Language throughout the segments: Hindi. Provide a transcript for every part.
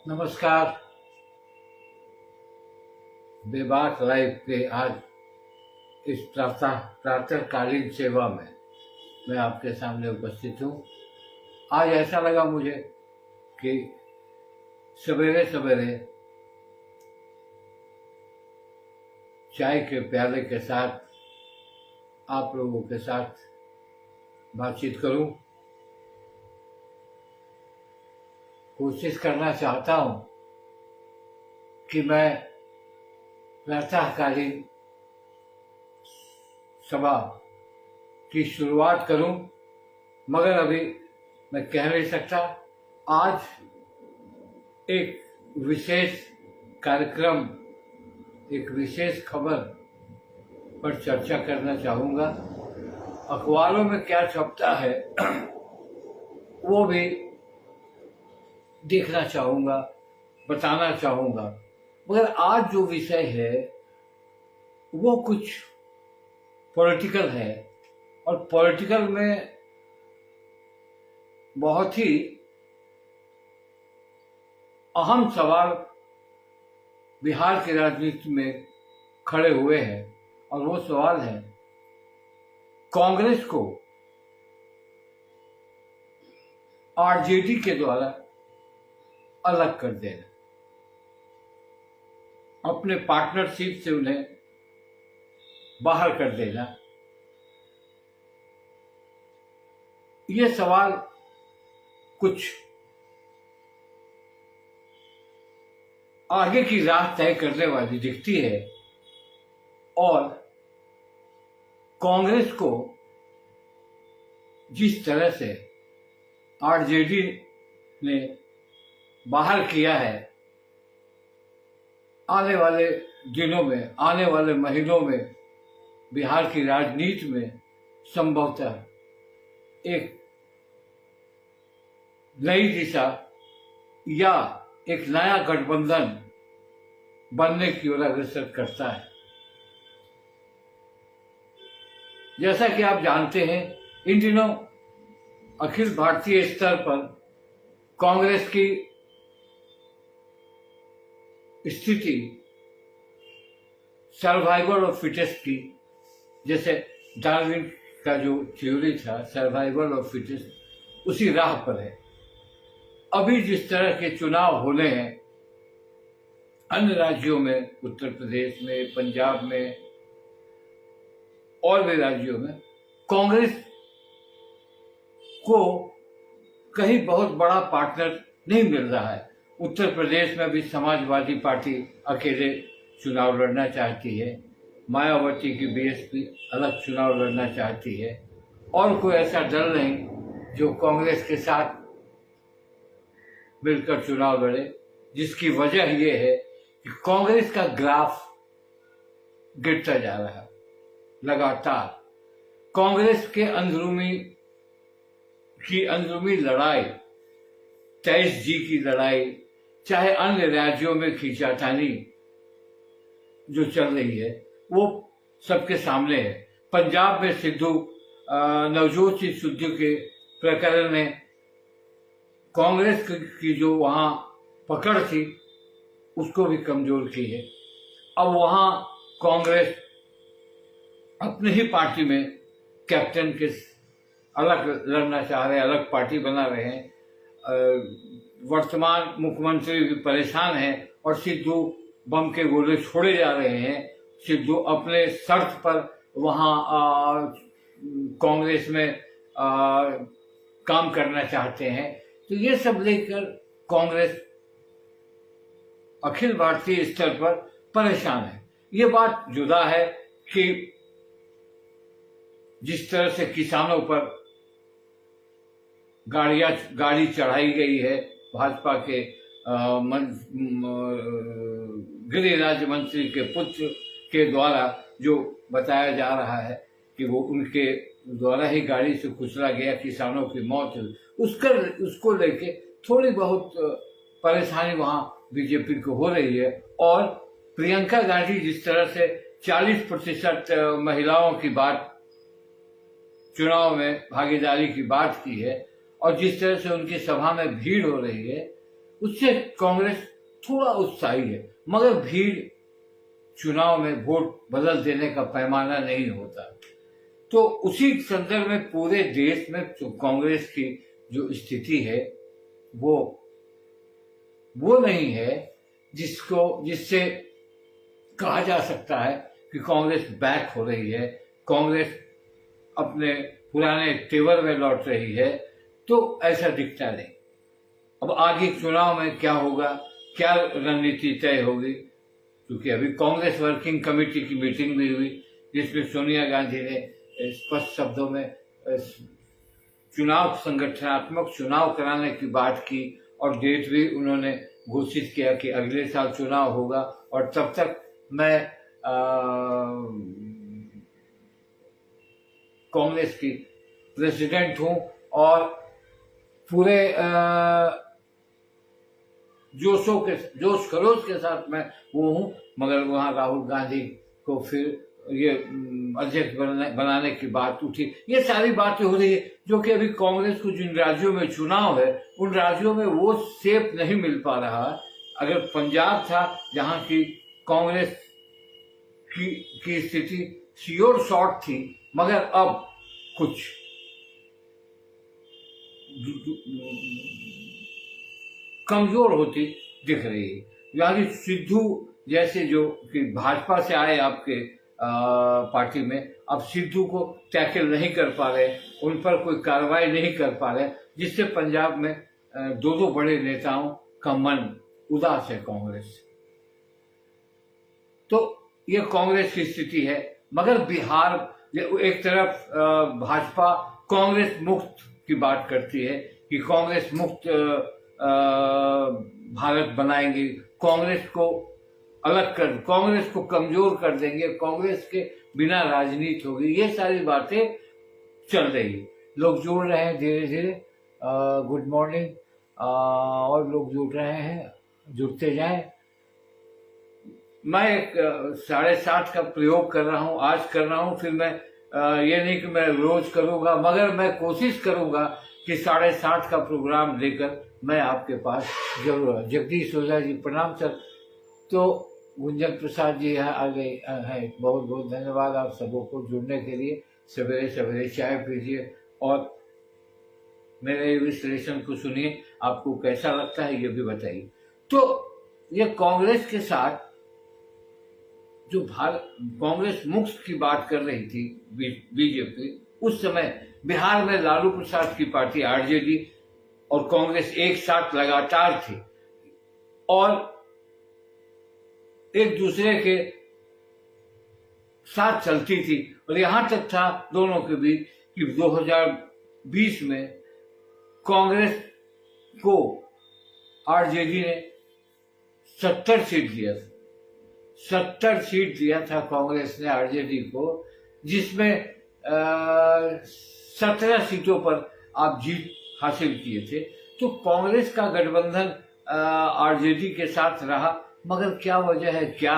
नमस्कार। बेबाक लाइव के आज इस प्रातःकालीन सेवा में मैं आपके सामने उपस्थित हूँ। आज ऐसा लगा मुझे कि सवेरे सवेरे चाय के प्याले के साथ आप लोगों के साथ बातचीत करूं। कोशिश करना चाहता हूं कि मैं प्रातःकालीन सभा की शुरुआत करूं, मगर अभी मैं कह नहीं सकता। आज एक विशेष कार्यक्रम, एक विशेष खबर पर चर्चा करना चाहूँगा। अखबारों में क्या छपता है वो भी देखना चाहूँगा, बताना चाहूँगा। मगर आज जो विषय है वो कुछ पॉलिटिकल है, और पॉलिटिकल में बहुत ही अहम सवाल बिहार की राजनीति में खड़े हुए हैं, और वो सवाल है कांग्रेस को आरजेडी के द्वारा अलग कर देना, अपने पार्टनरशिप से उन्हें बाहर कर देना। ये सवाल कुछ आगे की राह तय करने वाली दिखती है, और कांग्रेस को जिस तरह से आरजेडी ने बाहर किया है, आने वाले दिनों में, आने वाले महीनों में बिहार की राजनीति में संभवतः एक नई दिशा या एक नया गठबंधन बनने की ओर अग्रसर करता है। जैसा कि आप जानते हैं, इन दिनों अखिल भारतीय स्तर पर कांग्रेस की स्थिति सर्वाइवल ऑफ फिटेस्ट की, जैसे डार्विन का जो थ्योरी था सर्वाइवल ऑफ फिटेस्ट, उसी राह पर है। अभी जिस तरह के चुनाव होने हैं अन्य राज्यों में, उत्तर प्रदेश में, पंजाब में और भी राज्यों में, कांग्रेस को कहीं बहुत बड़ा पार्टनर नहीं मिल रहा है। उत्तर प्रदेश में भी समाजवादी पार्टी अकेले चुनाव लड़ना चाहती है, मायावती की बीएसपी अलग चुनाव लड़ना चाहती है, और कोई ऐसा दल नहीं जो कांग्रेस के साथ मिलकर चुनाव लड़े। जिसकी वजह यह है कि कांग्रेस का ग्राफ गिरता जा रहा है लगातार। कांग्रेस के अंदरूनी लड़ाई, 23G की लड़ाई, चाहे अन्य राज्यों में खींचातानी जो चल रही है, वो सबके सामने है। पंजाब में नवजोत सिंह सिद्धू के प्रकरण ने कांग्रेस की जो वहां पकड़ थी उसको भी कमजोर की है। अब वहां कांग्रेस अपने ही पार्टी में कैप्टन के अलग लड़ना चाह रहे हैं, अलग पार्टी बना रहे हैं। वर्तमान मुख्यमंत्री भी परेशान हैं और सिद्धू बम के गोले छोड़े जा रहे हैं। सिद्धू अपने शर्त पर वहां कांग्रेस में काम करना चाहते हैं। तो ये सब लेकर कांग्रेस अखिल भारतीय स्तर पर परेशान है। ये बात जुदा है कि जिस तरह से किसानों पर गाड़ी चढ़ाई गई है भाजपा के गृह राज्य मंत्री के पुत्र के द्वारा, जो बताया जा रहा है कि वो उनके द्वारा ही गाड़ी से कुचला गया, किसानों की मौत हुई, उसको लेके थोड़ी बहुत परेशानी वहां बीजेपी को हो रही है। और प्रियंका गांधी जिस तरह से 40% महिलाओं की बात, चुनाव में भागीदारी की बात की है, और जिस तरह से उनकी सभा में भीड़ हो रही है, उससे कांग्रेस थोड़ा उत्साही है, मगर भीड़ चुनाव में वोट बदल देने का पैमाना नहीं होता। तो उसी संदर्भ में पूरे देश में जो कांग्रेस की जो स्थिति है वो नहीं है जिससे कहा जा सकता है कि कांग्रेस बैक हो रही है, कांग्रेस अपने पुराने तेवर में लौट रही है। तो ऐसा दिखता नहीं। अब आगे चुनाव में क्या होगा, क्या रणनीति तय होगी, क्योंकि अभी कांग्रेस वर्किंग कमेटी की मीटिंग भी हुई जिसमें सोनिया गांधी ने स्पष्ट शब्दों में चुनाव, संगठनात्मक चुनाव कराने की बात की और डेट भी उन्होंने घोषित किया कि अगले साल चुनाव होगा और तब तक मैं कांग्रेस की प्रेसिडेंट हूं और पूरे जोश खरोश के साथ मैं वो हूं। मगर वहां राहुल गांधी को फिर ये अध्यक्ष बनाने की बात उठी। ये सारी बातें हो रही है जो कि अभी कांग्रेस को जिन राज्यों में चुनाव है उन राज्यों में वो शेप नहीं मिल पा रहा। अगर पंजाब था जहां की कांग्रेस की स्थिति श्योर शॉर्ट थी, मगर अब कुछ कमजोर होती दिख रही है। यानी सिद्धू जैसे जो कि भाजपा से आए आपके पार्टी में, अब सिद्धू को टैकल नहीं कर पा रहे, उन पर कोई कार्रवाई नहीं कर पा रहे, जिससे पंजाब में दो बड़े नेताओं का मन उदास है कांग्रेस से। तो ये कांग्रेस की स्थिति है। मगर बिहार, एक तरफ भाजपा कांग्रेस मुक्त की बात करती है कि कांग्रेस मुक्त भारत बनाएंगे, कांग्रेस को अलग कर, कांग्रेस को कमजोर कर देंगे, कांग्रेस के बिना राजनीति होगी, ये सारी बातें चल रही। लोग जुड़ रहे हैं धीरे धीरे। गुड मॉर्निंग, और लोग जुड़ रहे हैं, जुड़ते जाएं। मैं एक 7:30 का प्रयोग कर रहा हूं, आज कर रहा हूं, फिर मैं ये नहीं कि मैं रोज करूंगा, मगर मैं कोशिश करूंगा कि 7:30 का प्रोग्राम लेकर मैं आपके पास जरूर। जगदीश ओझा जी प्रणाम सर। तो गुंजन प्रसाद जी यहाँ आ गए हैं, बहुत बहुत धन्यवाद आप सबों को जुड़ने के लिए। सवेरे सवेरे चाय पीजिए और मेरे विश्लेषण को सुनिए, आपको कैसा लगता है ये भी बताइए। तो ये कांग्रेस के साथ जो कांग्रेस मुक्त की बात कर रही थी बीजेपी, उस समय बिहार में लालू प्रसाद की पार्टी आरजेडी और कांग्रेस एक साथ लगातार थी और एक दूसरे के साथ चलती थी। और यहां तक था दोनों के बीच कि 2020 में कांग्रेस को आरजेडी ने 70 सीट दिया था। 70 सीट दिया था कांग्रेस ने आरजेडी को, जिसमें 17 सीटों पर आप जीत हासिल किए थे। तो कांग्रेस का गठबंधन आरजेडी के साथ रहा। मगर क्या वजह है, क्या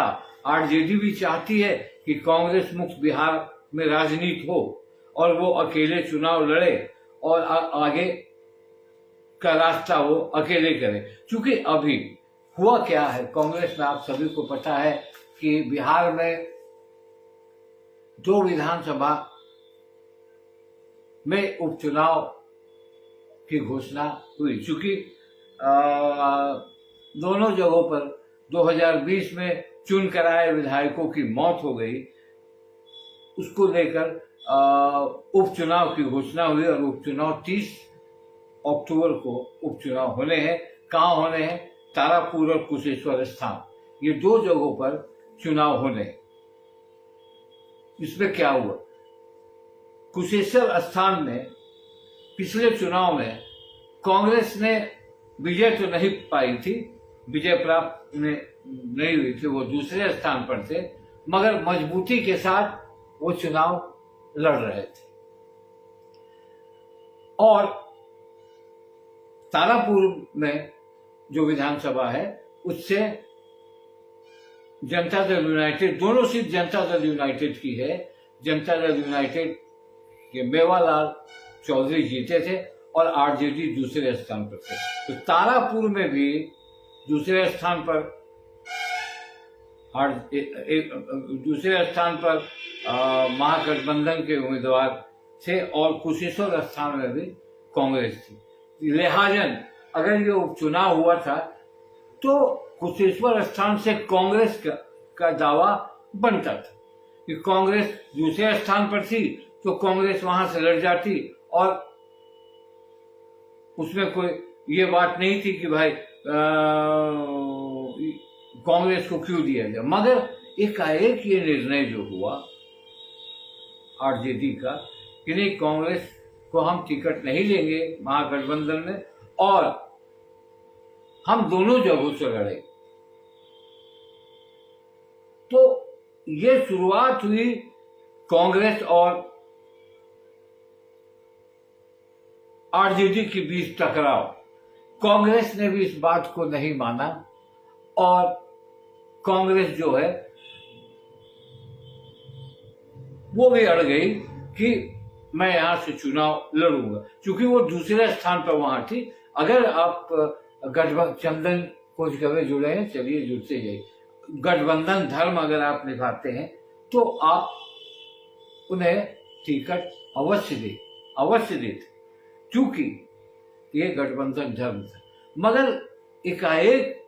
आरजेडी भी चाहती है कि कांग्रेस मुक्त बिहार में राजनीति हो और वो अकेले चुनाव लड़े और आगे का रास्ता वो अकेले करे। क्योंकि अभी हुआ क्या है कांग्रेस में, आप सभी को पता है कि बिहार में 2 विधानसभा में उपचुनाव की घोषणा हुई। चूंकि दोनों जगहों पर 2020 में चुन कर आए विधायकों की मौत हो गई, उसको लेकर उपचुनाव की घोषणा हुई और उपचुनाव 30 अक्टूबर को उपचुनाव होने हैं। कहाँ होने हैं? तारापुर और कुशेश्वर स्थान, ये 2 जगहों पर चुनाव होने हैं। इसमें क्या हुआ, कुशेश्वर स्थान में पिछले चुनाव में कांग्रेस ने विजय तो नहीं पाई थी, विजय प्राप्त नहीं हुई थी, वो दूसरे स्थान पर थे, मगर मजबूती के साथ वो चुनाव लड़ रहे थे। और तारापुर में जो विधानसभा है उससे जनता दल यूनाइटेड, दोनों सीट जनता दल यूनाइटेड की है। जनता दल यूनाइटेड के मेवालाल चौधरी जीते थे और आरजेडी दूसरे स्थान पर थे। तो तारापुर में भी दूसरे स्थान पर दूसरे स्थान पर महागठबंधन के उम्मीदवार थे और कुशेश्वर स्थान में भी कांग्रेस थी। लिहाजन अगर ये उपचुनाव हुआ था तो कुशेश्वर स्थान से कांग्रेस का दावा बनता था कि कांग्रेस दूसरे स्थान पर थी तो कांग्रेस वहां से लड़ जाती और उसमें कोई ये बात नहीं थी कि भाई कांग्रेस को क्यों दिया गया। मगर एकाएक ये निर्णय जो हुआ आरजेडी का कि नहीं, कांग्रेस को हम टिकट नहीं लेंगे महागठबंधन में और हम दोनों जगहों से लड़े। तो ये शुरुआत हुई कांग्रेस और आरजेडी के बीच टकराव। कांग्रेस ने भी इस बात को नहीं माना और कांग्रेस जो है वो भी अड़ गई कि मैं यहां से चुनाव लड़ूंगा, क्योंकि वो दूसरे स्थान पर वहां थी। अगर आप गठबंधन को कभी जुड़े हैं, चलिए जुड़ते जाइए। गठबंधन धर्म अगर आप निभाते हैं तो आप उन्हें टिकट अवश्य देते, क्योंकि ये गठबंधन धर्म था। मगर एकाएक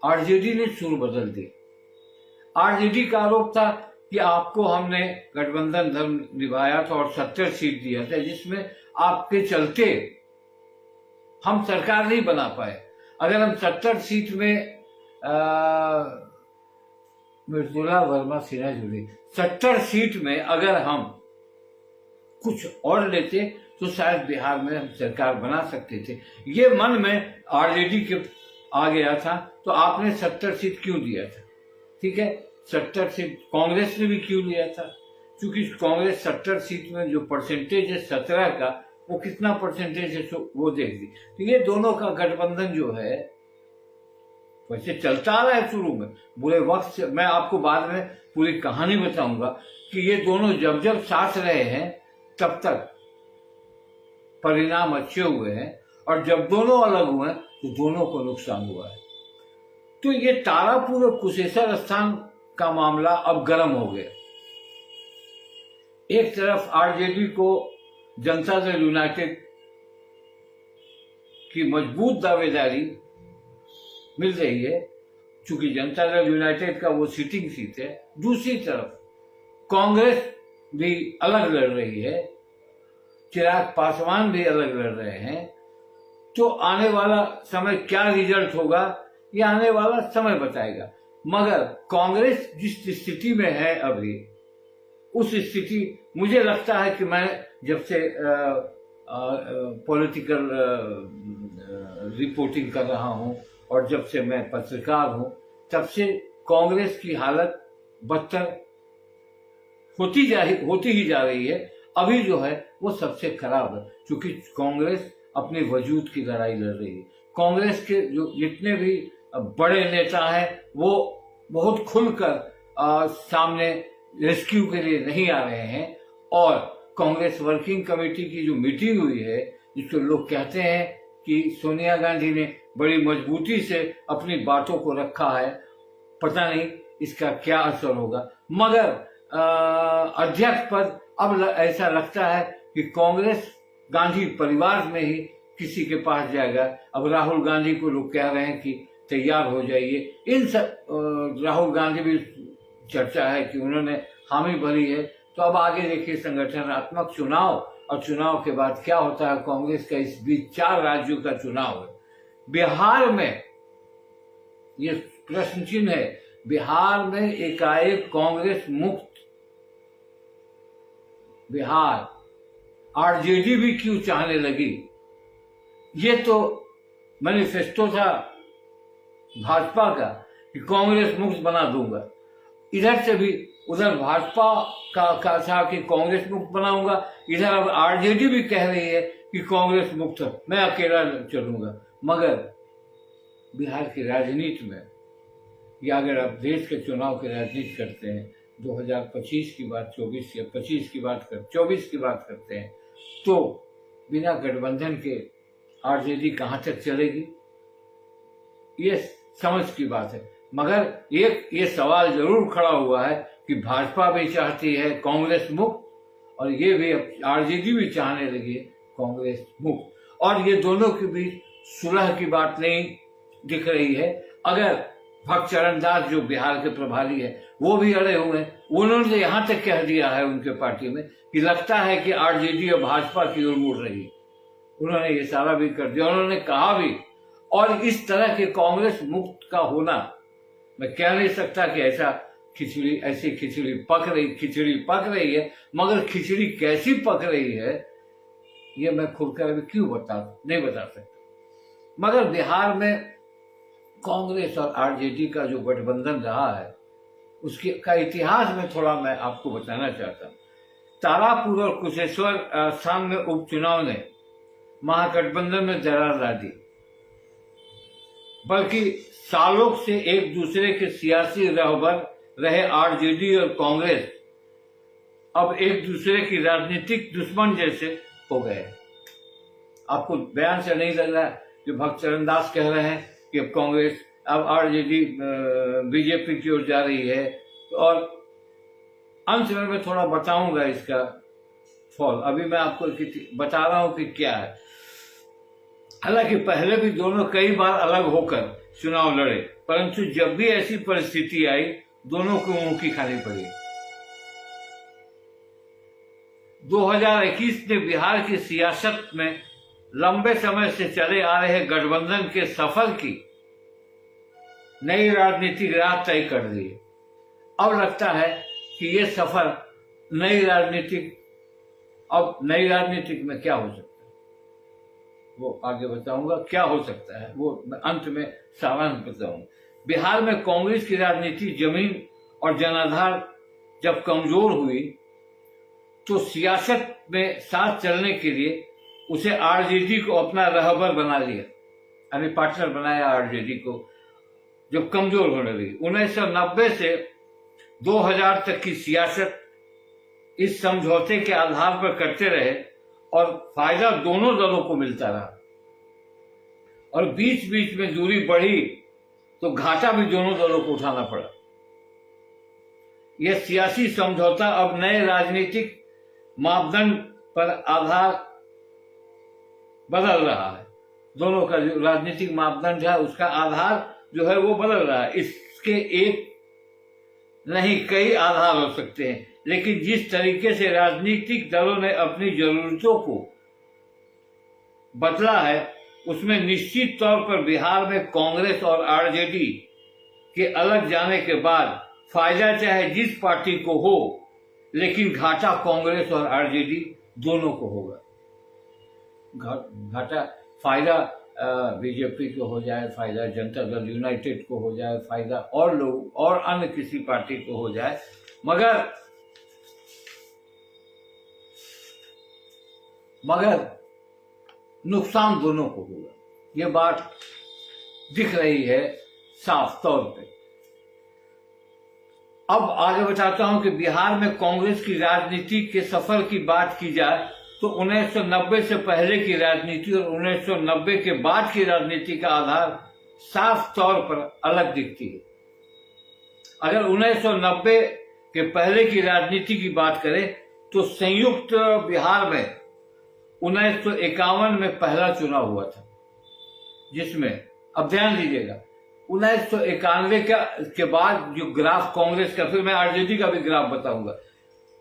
आरजेडी ने सुर बदल दी। आरजेडी का आरोप था कि आपको हमने गठबंधन धर्म निभाया था और 70 सीट दिया था, जिसमें आपके चलते हम सरकार नहीं बना पाए। अगर हम 70 सीट में मृदुला वर्मा सिन्हा जुड़ी, 70 सीट में अगर हम कुछ और लेते तो शायद बिहार में हम सरकार बना सकते थे। ये मन में आरजेडी के आ गया था। तो आपने 70 सीट क्यों दिया था? ठीक है, 70 सीट कांग्रेस ने भी क्यों लिया था? क्योंकि कांग्रेस 70 सीट में जो परसेंटेज है 17 का, वो कितना परसेंटेज है वो देख दी। तो ये दोनों का गठबंधन जो है वैसे चलता आ रहा है शुरू में, बुरे वक्त से। मैं आपको बाद में पूरी कहानी बताऊंगा कि ये दोनों जब जब साथ रहे हैं तब तक परिणाम अच्छे हुए हैं, और जब दोनों अलग हुए तो दोनों को नुकसान हुआ है। तो ये तारापुर और कुशेश्वर स्थान का मामला अब गर्म हो गया। एक तरफ आरजेडी को जनता दल यूनाइटेड की मजबूत दावेदारी मिल रही है, चूंकि जनता दल यूनाइटेड का वो सिटिंग सीट है। दूसरी तरफ कांग्रेस भी अलग लड़ रही है, चिराग पासवान भी अलग लड़ रहे हैं। तो आने वाला समय क्या रिजल्ट होगा ये आने वाला समय बताएगा। मगर कांग्रेस जिस स्थिति में है अभी, उस स्थिति मुझे लगता है कि मैं जब से पॉलिटिकल रिपोर्टिंग कर रहा हूं और जब से मैं पत्रकार हूं, तब से कांग्रेस की हालत बदतर होती ही जा रही है। अभी जो है वो सबसे खराब है, क्योंकि कांग्रेस अपने वजूद की लड़ाई लड़ रही है। कांग्रेस के जो जितने भी बड़े नेता हैं वो बहुत खुलकर सामने रेस्क्यू के लिए नहीं आ रहे हैं। और कांग्रेस वर्किंग कमेटी की जो मीटिंग हुई है, जिसको लोग कहते हैं कि सोनिया गांधी ने बड़ी मजबूती से अपनी बातों को रखा है, पता नहीं इसका क्या असर होगा। मगर अध्यक्ष पद अब ऐसा लगता है कि कांग्रेस गांधी परिवार में ही किसी के पास जाएगा। अब राहुल गांधी को लोग कह रहे हैं कि तैयार हो जाइए। इन सब राहुल गांधी भी चर्चा है कि उन्होंने हामी भरी है। तो अब आगे देखिए संगठनात्मक चुनाव, और चुनाव के बाद क्या होता है। कांग्रेस का इस बीच 4 राज्यों का चुनाव है। बिहार में ये प्रश्न चिन्ह है, बिहार में एकाएक कांग्रेस मुक्त बिहार आरजेडी भी क्यों चाहने लगी। ये तो मैनिफेस्टो था भाजपा का कि कांग्रेस मुक्त बना दूंगा। इधर से भी उधर भाजपा का था कि कांग्रेस मुक्त बनाऊंगा, इधर अब आरजेडी भी कह रही है कि कांग्रेस मुक्त मैं अकेला चलूंगा। मगर बिहार की राजनीति में, या अगर आप देश के चुनाव की राजनीति करते हैं, 2025 की बात 24 या 25 की बात 24 की बात करते हैं, तो बिना गठबंधन के आरजेडी कहां तक चलेगी, ये समझ की बात है। मगर एक ये सवाल जरूर खड़ा हुआ है कि भाजपा भी चाहती है कांग्रेस मुक्त, और ये भी आरजेडी भी चाहने लगी है कांग्रेस मुक्त, और ये दोनों के बीच सुलह की बात नहीं दिख रही है। अगर भक्त चरण दास जो बिहार के प्रभारी है वो भी अड़े हुए हैं, उन्होंने यहां तक कह दिया है उनके पार्टी में कि लगता है कि आरजेडी और भाजपा की ओर मुड़ रही है। उन्होंने ये सारा भी कर दिया, उन्होंने कहा भी। और इस तरह के कांग्रेस मुक्त का होना, मैं कह नहीं सकता कि ऐसी खिचड़ी पक रही है, मगर खिचड़ी कैसी पक रही है ये मैं खुलकर अभी क्यों नहीं बता सकता। मगर बिहार में कांग्रेस और आरजेडी का जो गठबंधन रहा है उसके का इतिहास में थोड़ा मैं आपको बताना चाहता हूँ। तारापुर और कुशेश्वर स्थान में उपचुनाव ने महागठबंधन में दरार ला दी, बल्कि सालों से एक दूसरे के सियासी रहबर रहे आरजेडी और कांग्रेस अब एक दूसरे की राजनीतिक दुश्मन जैसे हो गए। आपको बयान से नहीं लग रहा जो भक्त चरण दास कह रहे हैं कि अब कांग्रेस, अब आरजेडी बीजेपी की ओर जा रही है, और अंत में मैं थोड़ा बताऊंगा इसका फॉल। अभी मैं आपको बता रहा हूं कि क्या है। हालांकि पहले भी दोनों कई बार अलग होकर चुनाव लड़े, परंतु जब भी ऐसी परिस्थिति आई दोनों को मुंह की खानी पड़ी। 2021 ने बिहार की सियासत में लंबे समय से चले आ रहे गठबंधन के सफर की नई राजनीतिक राह तय कर दी। अब लगता है कि ये सफर नई राजनीतिक में क्या हो सकता है वो आगे बताऊंगा। क्या हो सकता है वो मैं अंत में सारांश बताऊंगा। बिहार में कांग्रेस की राजनीति जमीन और जनाधार जब कमजोर हुई तो सियासत में साथ चलने के लिए उसे आरजेडी को अपना रहबर बना लिया, अभी पार्टनर बनाया आरजेडी को, जब कमजोर होने लगी। 1990 से 2000 तक की सियासत इस समझौते के आधार पर करते रहे और फायदा दोनों दलों को मिलता रहा, और बीच बीच में दूरी बढ़ी तो घाटा भी दोनों दलों को उठाना पड़ा। यह सियासी समझौता अब नए राजनीतिक मापदंड पर आधार बदल रहा है। दोनों का जो राजनीतिक मापदंड है उसका आधार जो है वो बदल रहा है। इसके एक नहीं कई आधार हो सकते हैं, लेकिन जिस तरीके से राजनीतिक दलों ने अपनी जरूरतों को बदला है उसमें निश्चित तौर पर बिहार में कांग्रेस और आरजेडी के अलग जाने के बाद फायदा चाहे जिस पार्टी को हो, लेकिन घाटा कांग्रेस और आरजेडी दोनों को होगा। घाटा फायदा बीजेपी को हो जाए, फायदा जनता दल यूनाइटेड को हो जाए, फायदा और लोग और अन्य किसी पार्टी को हो जाए, मगर नुकसान दोनों को होगा। ये बात दिख रही है साफ तौर पे। अब आगे बताता हूं कि बिहार में कांग्रेस की राजनीति के सफर की बात की जाए तो 1990 से पहले की राजनीति और 1990 के बाद की राजनीति का आधार साफ तौर पर अलग दिखती है। अगर 1990 के पहले की राजनीति की बात करें तो संयुक्त बिहार में 1951 में पहला चुनाव हुआ था, जिसमें अब ध्यान दीजिएगा 1991 के बाद जो ग्राफ कांग्रेस का, फिर मैं आरजेडी का भी ग्राफ बताऊंगा।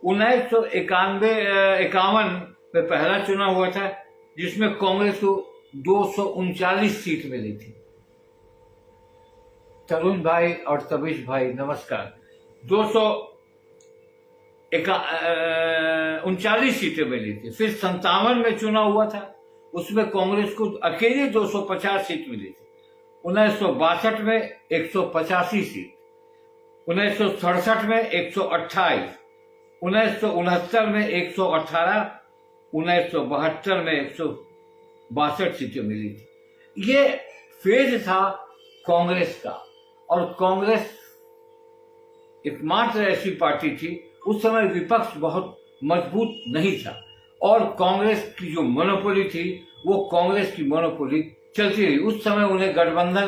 1951 में पहला चुनाव हुआ था जिसमें कांग्रेस को 239 सीट मिली थी। तरुण भाई और तबीश भाई नमस्कार। 239 सीटें मिली थी। फिर 57 में चुनाव हुआ था, उसमें कांग्रेस को अकेले 250 सीट मिली थी। 1962 में 185 सीट, 1967 में 128, 1969 में 118, 1972 में 162 सीटें मिली थी। ये फेज था कांग्रेस का, और कांग्रेस एकमात्र ऐसी पार्टी थी, उस समय विपक्ष बहुत मजबूत नहीं था और कांग्रेस की जो मोनोपोली थी वो कांग्रेस की मोनोपोली चलती रही। उस समय उन्हें गठबंधन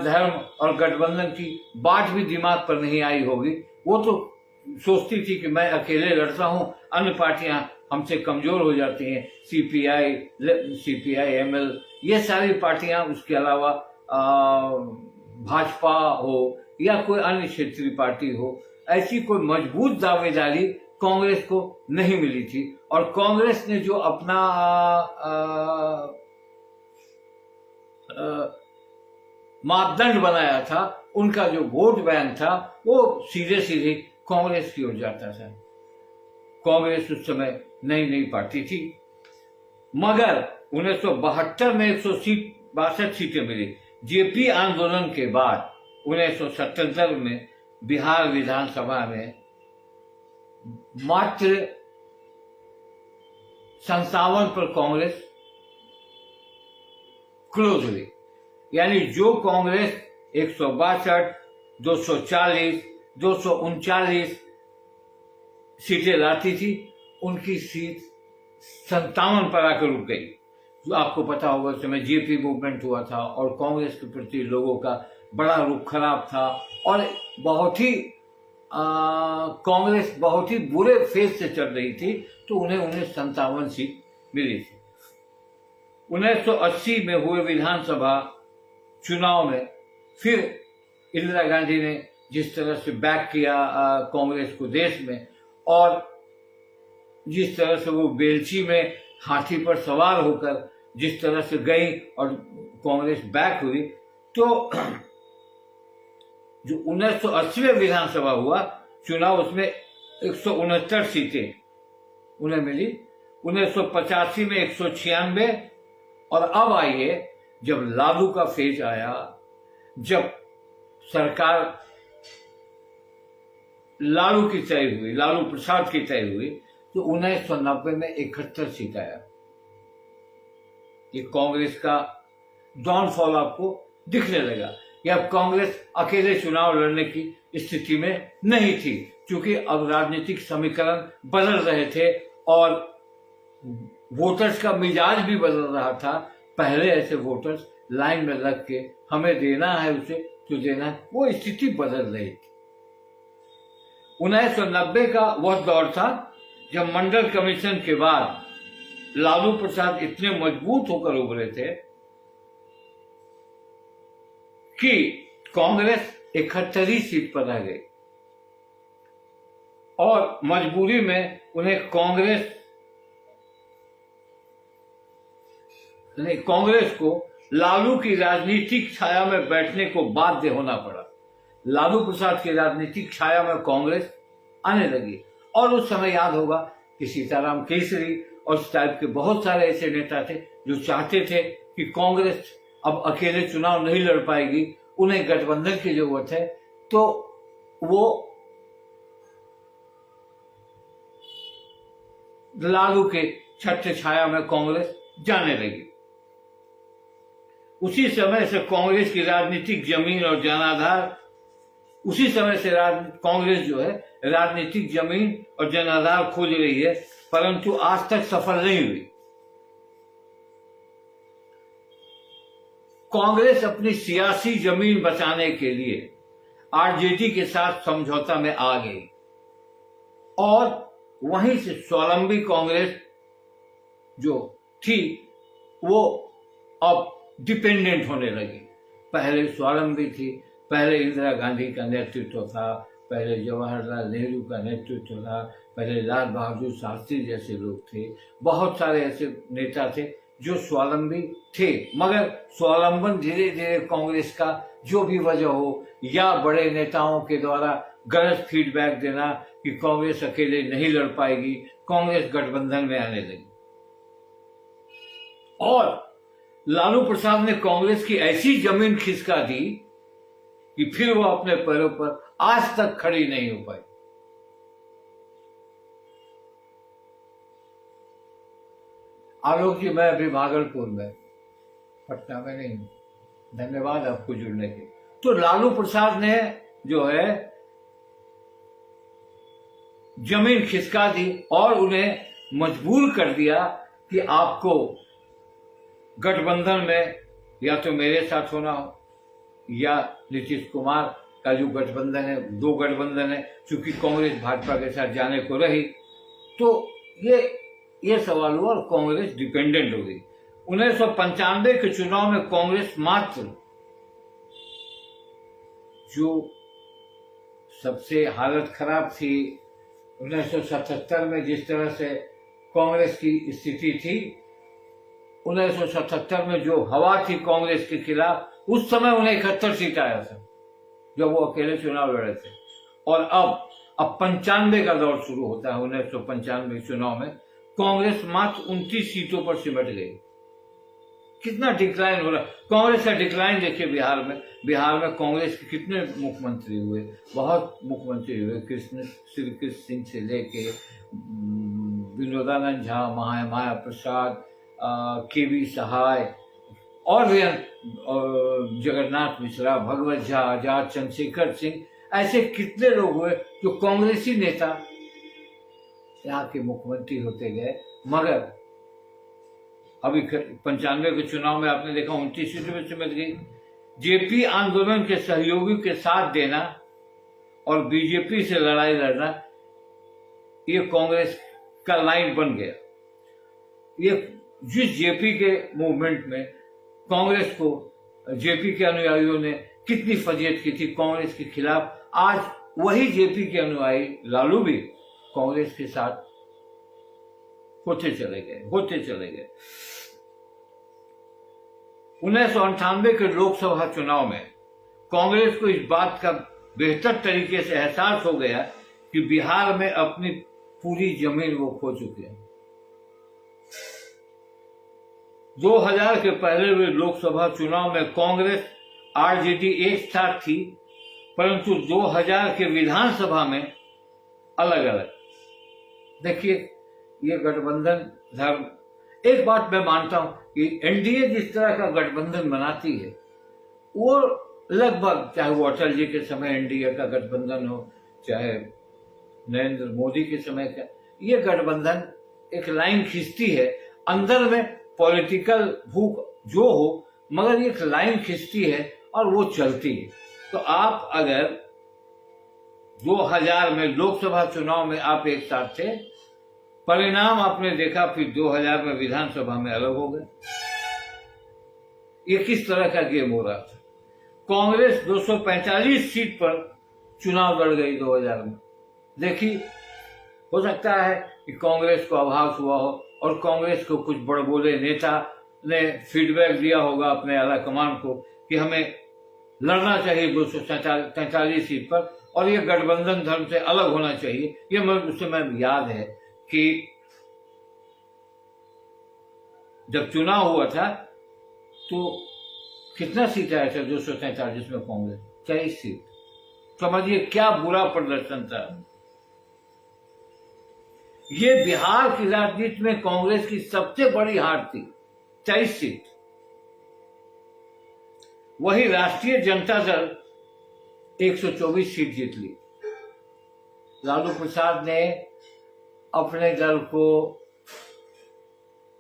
धर्म और गठबंधन की बात भी दिमाग पर नहीं आई होगी। वो तो सोचती थी कि मैं अकेले लड़ता हूं, अन्य पार्टियां हमसे कमजोर हो जाती हैं, सीपीआई, एमएल, ये सारी पार्टियां, उसके अलावा भाजपा हो या कोई अन्य क्षेत्रीय पार्टी हो, ऐसी कोई मजबूत दावेदारी कांग्रेस को नहीं मिली थी। और कांग्रेस ने जो अपना मापदंड बनाया था, उनका जो वोट बैंक था वो सीधे सीधे कांग्रेस की ओर जाता था। कांग्रेस उस समय नई नई पार्टी थी, मगर 1972 में 162 सीटें मिली। जेपी आंदोलन के बाद 1977 में बिहार विधानसभा में मात्र 57 पर कांग्रेस क्लोज हुई। यानी जो कांग्रेस 162, 240, 239 सीटें लाती थी, उनकी सीट 57 पर आकर रुक गई। जो आपको पता होगा उस समय जेपी मूवमेंट हुआ था और कांग्रेस के प्रति लोगों का बड़ा रुख खराब था और बहुत ही कांग्रेस बहुत ही बुरे फेज से चल रही थी, तो उन्हें 57 सीट मिली थी। 1980 में हुए विधानसभा चुनाव में फिर इंदिरा गांधी ने जिस तरह से बैक किया कांग्रेस को देश में, और जिस तरह से वो बेलची में हाथी पर सवार होकर जिस तरह से गई और कांग्रेस बैक हुई, तो जो 1980 विधानसभा हुआ चुनाव, उसमें 169 सीटें उन्हें मिली। 1985 में 196, और अब आइए जब लालू का फेज आया, जब सरकार लालू की तय हुई, लालू प्रसाद की तय हुई, तो 1990 में 71 सीट आया। ये कांग्रेस का डाउनफॉल आपको दिखने लगा कि अब कांग्रेस अकेले चुनाव लड़ने की स्थिति में नहीं थी, क्योंकि अब राजनीतिक समीकरण बदल रहे थे और वोटर्स का मिजाज भी बदल रहा था। पहले ऐसे वोटर्स लाइन में लग के हमें देना है, उसे तो देना है, वो स्थिति बदल रही थी। 1990 का वह दौर था जब मंडल कमीशन के बाद लालू प्रसाद इतने मजबूत होकर उभरे थे कि कांग्रेस 71 सीट पर रह गई और मजबूरी में उन्हें कांग्रेस को लालू की राजनीतिक छाया में बैठने को बाध्य होना पड़ा। लालू प्रसाद की राजनीतिक छाया में कांग्रेस आने लगी, और उस समय याद होगा कि सीताराम केसरी और इस टाइप के बहुत सारे ऐसे नेता थे जो चाहते थे कि कांग्रेस अब अकेले चुनाव नहीं लड़ पाएगी, उन्हें गठबंधन की जरूरत है, तो वो लालू के छत्र छाया में कांग्रेस जाने लगी। उसी समय से कांग्रेस की राजनीतिक जमीन और जनाधार, उसी समय से कांग्रेस जो है राजनीतिक जमीन और जनाधार खोज रही है, परंतु आज तक सफल नहीं हुई। कांग्रेस अपनी सियासी जमीन बचाने के लिए आरजेडी के साथ समझौता में आ गई और वहीं से स्वावलंबी कांग्रेस जो थी वो अब डिपेंडेंट होने लगी। पहले स्वावलंबी थी, पहले इंदिरा गांधी का नेतृत्व था, पहले जवाहरलाल नेहरू का नेतृत्व था, पहले लाल बहादुर शास्त्री जैसे लोग थे, बहुत सारे ऐसे नेता थे जो स्वावलंबी थे। मगर स्वावलंबन धीरे धीरे कांग्रेस का जो भी वजह हो, या बड़े नेताओं के द्वारा गलत फीडबैक देना कि कांग्रेस अकेले नहीं लड़ पाएगी, कांग्रेस गठबंधन में आने लगी। और लालू प्रसाद ने कांग्रेस की ऐसी जमीन खिसका दी कि फिर वो अपने पैरों पर आज तक खड़ी नहीं हो पाई। आलोक जी, मैं अभी भागलपुर में, पटना में नहीं हूं। धन्यवाद आपको जुड़ने के। तो लालू प्रसाद ने जो है जमीन खिसका दी और उन्हें मजबूर कर दिया कि आपको गठबंधन में या तो मेरे साथ होना हो या नीतीश कुमार का जो गठबंधन है, दो गठबंधन है, चूंकि कांग्रेस भाजपा के साथ जाने को रही तो ये सवाल हुआ और कांग्रेस डिपेंडेंट हो गई। 1995 के चुनाव में कांग्रेस मात्र, जो सबसे हालत खराब थी 1977 में, जिस तरह से कांग्रेस की स्थिति थी 1977 में, जो हवा थी कांग्रेस के खिलाफ, उस समय उन्हें 71 सीट आया था जब वो अकेले चुनाव लड़े थे। और अब 95 का दौर शुरू होता है। 1995 चुनाव में कांग्रेस मात्र 29 सीटों पर सिमट गई। कितना डिक्लाइन हो रहा है कांग्रेस का। डिक्लाइन देखिए बिहार में कांग्रेस के कितने मुख्यमंत्री हुए, बहुत मुख्यमंत्री हुए, श्री कृष्ण सिंह से लेके विनोदानंद झा, माया प्रसाद, केवी सहाय और भी जगन्नाथ मिश्रा, भगवत झा, आजाद, चंद्रशेखर सिंह, ऐसे कितने लोग हुए जो कांग्रेसी नेता यहाँ के मुख्यमंत्री होते गए। मगर अभी 95 के चुनाव में आपने देखा 29 सीटों में सिमट गई। जेपी आंदोलन के सहयोगियों के साथ देना और बीजेपी से लड़ाई लड़ना, ये कांग्रेस का लाइन बन गया। ये जिस जेपी के मूवमेंट में कांग्रेस को, जेपी के अनुयायियों ने कितनी फजीयत की थी कांग्रेस के खिलाफ, आज वही जेपी के अनुयायी लालू भी कांग्रेस के साथ होते चले गए। 1998 के लोकसभा चुनाव में कांग्रेस को इस बात का बेहतर तरीके से एहसास हो गया कि बिहार में अपनी पूरी जमीन वो खो चुके हैं। 2000 के पहले हुए लोकसभा चुनाव में कांग्रेस आरजेडी एक साथ थी, परंतु 2000 के विधानसभा में अलग अलग। देखिए ये गठबंधन धर्म, एक बात मैं मानता हूं कि एनडीए जिस तरह का गठबंधन बनाती है वो लगभग, चाहे वो अटल जी के समय एनडीए का गठबंधन हो, चाहे नरेंद्र मोदी के समय का, ये गठबंधन एक लाइन खींचती है। अंदर में पॉलिटिकल भूख जो हो, मगर एक लाइन खींचती है और वो चलती है। तो आप अगर 2000 में लोकसभा चुनाव में आप एक साथ थे, परिणाम आपने देखा, फिर 2000 में विधानसभा में अलग हो गए। ये किस तरह का गेम हो रहा था। कांग्रेस 245 सीट पर चुनाव लड़ गई 2000 में। देखिए हो सकता है कि कांग्रेस को आभास हुआ हो और कांग्रेस को कुछ बड़बोले नेता ने फीडबैक दिया होगा अपने आला कमान को कि हमें लड़ना चाहिए 243 सीट पर और ये गठबंधन धर्म से अलग होना चाहिए। ये मुझसे मैं याद है कि जब चुनाव हुआ था तो कितना सीट आया था 243 में कांग्रेस, 23 सीट। समझिए क्या बुरा प्रदर्शन था। ये बिहार की राजनीति में कांग्रेस की सबसे बड़ी हार थी, 23 सीट। वही राष्ट्रीय जनता दल 124 सीट जीत ली। लालू प्रसाद ने अपने दल को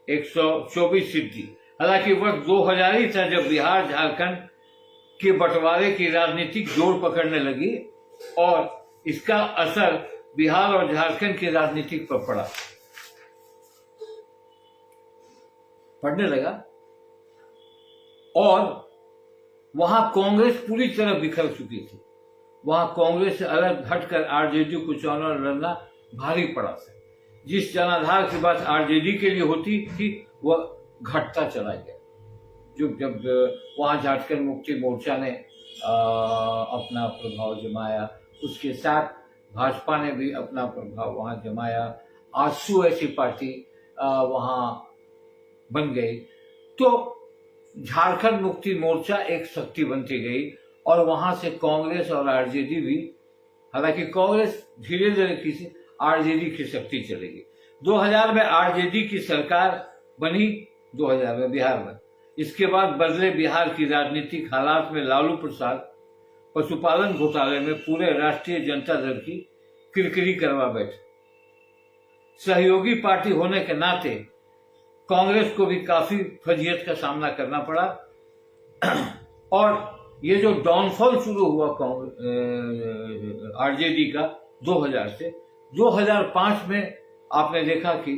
124 सीट दी। हालांकि वर्ष 2000 ही था जब बिहार झारखंड के बंटवारे की राजनीतिक जोर पकड़ने लगी और इसका असर बिहार और झारखंड की राजनीति पर पड़ने लगा और वहां कांग्रेस पूरी तरह बिखर चुकी थी। वहां कांग्रेस से अलग हटकर आरजेडी को चुनाव लड़ना भारी पड़ा था। जिस जनाधार की बात आरजेडी के लिए होती थी वह घटता चला गया। जब वहां झारखंड मुक्ति मोर्चा ने अपना प्रभाव जमाया, उसके साथ भाजपा ने भी अपना प्रभाव वहां जमाया। आजसू ऐसी पार्टी वहां बन गई तो झारखंड मुक्ति मोर्चा एक शक्ति बनती गई और वहां से कांग्रेस और आरजेडी भी, हालांकि कांग्रेस धीरे धीरे किसी आरजेडी की शक्ति चलेगी। 2000 में आरजेडी की सरकार बनी 2000 में बिहार में। इसके बाद बदले बिहार की राजनीतिक हालात में लालू प्रसाद पशुपालन घोटाले में पूरे राष्ट्रीय जनता दल की किरकिरी करवा बैठे। सहयोगी पार्टी होने के नाते कांग्रेस को भी काफी फजीयत का सामना करना पड़ा। और ये जो डाउनफॉल शुरू हुआ आरजेडी का 2000 से 2005 में आपने देखा कि